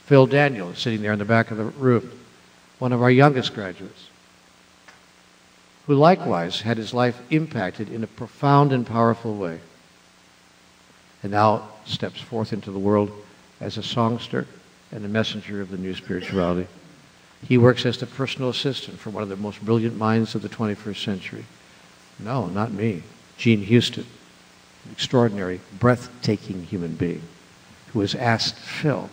Phil Daniel is sitting there in the back of the room, one of our youngest graduates, who likewise had his life impacted in a profound and powerful way, and now steps forth into the world as a songster and a messenger of the new spirituality. He works as the personal assistant for one of the most brilliant minds of the 21st century. No, not me. Jean Houston, an extraordinary, breathtaking human being who has asked Phil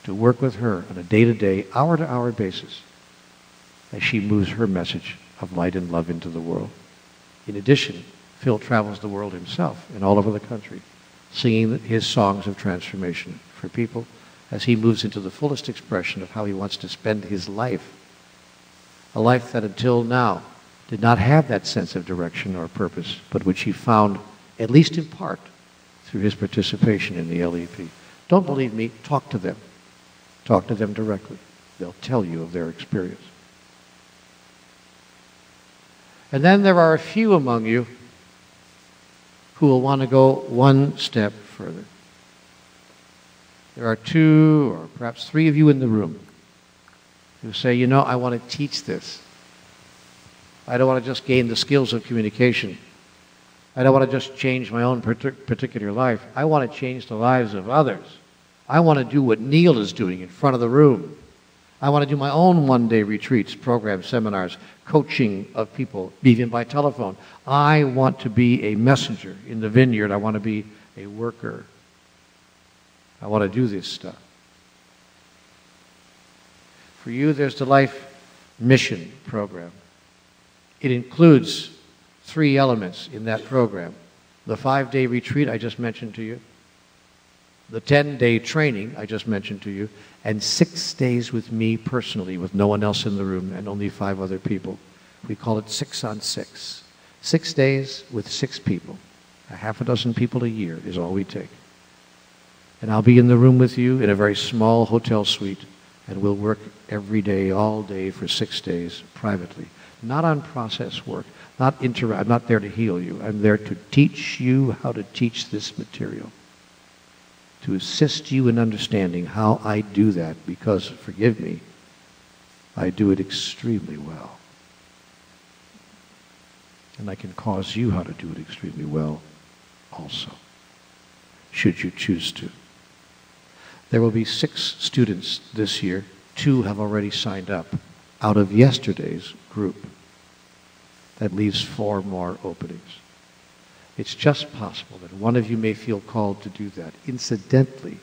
to work with her on a day-to-day, hour-to-hour basis as she moves her message of light and love into the world. In addition, Phil travels the world himself and all over the country, singing his songs of transformation for people as he moves into the fullest expression of how he wants to spend his life. A life that until now did not have that sense of direction or purpose, but which he found, at least in part, through his participation in the LEP. Don't believe me? Talk to them. Talk to them directly. They'll tell you of their experience. And then there are a few among you who will want to go one step further. There are 2 or perhaps 3 of you in the room who say, you know, I want to teach this. I don't want to just gain the skills of communication. I don't want to just change my own particular life. I want to change the lives of others. I want to do what Neil is doing in front of the room. I want to do my own one-day retreats, programs, seminars, coaching of people, even by telephone. I want to be a messenger in the vineyard. I want to be a worker. I want to do this stuff. For you, there's the Life Mission program. It includes 3 elements in that program. The 5-day retreat I just mentioned to you, the 10-day training I just mentioned to you, and 6 days with me personally, with no one else in the room and only 5 other people. We call it 6 on 6. 6 days with 6 people. A half a dozen people a year is all we take. And I'll be in the room with you in a very small hotel suite, and we'll work every day, all day for 6 days privately. Not on process work. I'm not there to heal you. I'm there to teach you how to teach this material. To assist you in understanding how I do that, because, forgive me, I do it extremely well. And I can cause you how to do it extremely well also, should you choose to. There will be 6 students this year. 2 have already signed up out of yesterday's group. That leaves 4 more openings. It's just possible that one of you may feel called to do that. Incidentally,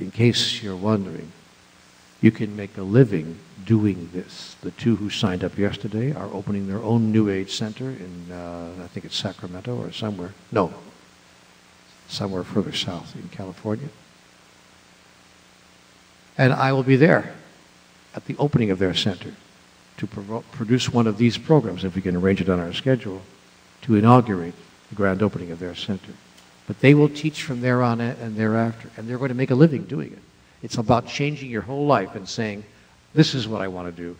in case you're wondering, you can make a living doing this. The 2 who signed up yesterday are opening their own New Age center in, I think it's Sacramento or somewhere. No, somewhere further south in California. And I will be there at the opening of their center to produce one of these programs, if we can arrange it on our schedule, to inaugurate the grand opening of their center. But they will teach from there on and thereafter, and they're going to make a living doing it. It's about changing your whole life and saying, this is what I want to do,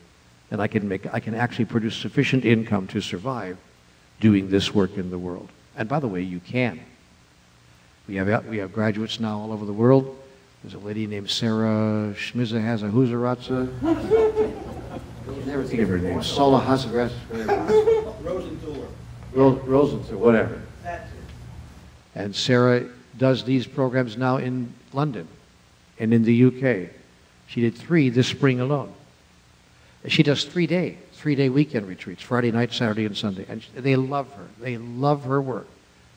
and I can actually produce sufficient income to survive doing this work in the world. And by the way, you can. We have graduates now all over the world. There's a lady named Sarah Schmizahaza-Huzaratza. I never think of her name. Sola Hazaras. Rosenthal, whatever. And Sarah does these programs now in London and in the UK. She did 3 this spring alone. She does 3-day weekend retreats, Friday night, Saturday, and Sunday. And they love her. They love her work.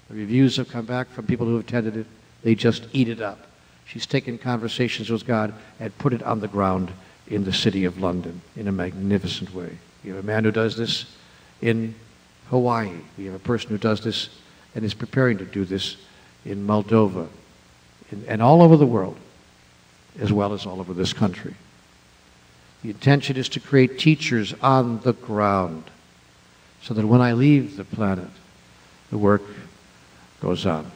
The reviews have come back from people who have attended it. They just eat it up. She's taken Conversations with God and put it on the ground in the city of London in a magnificent way. You have a man who does this in Hawaii. We have a person who does this and is preparing to do this in Moldova and all over the world, as well as all over this country. The intention is to create teachers on the ground so that when I leave the planet, the work goes on.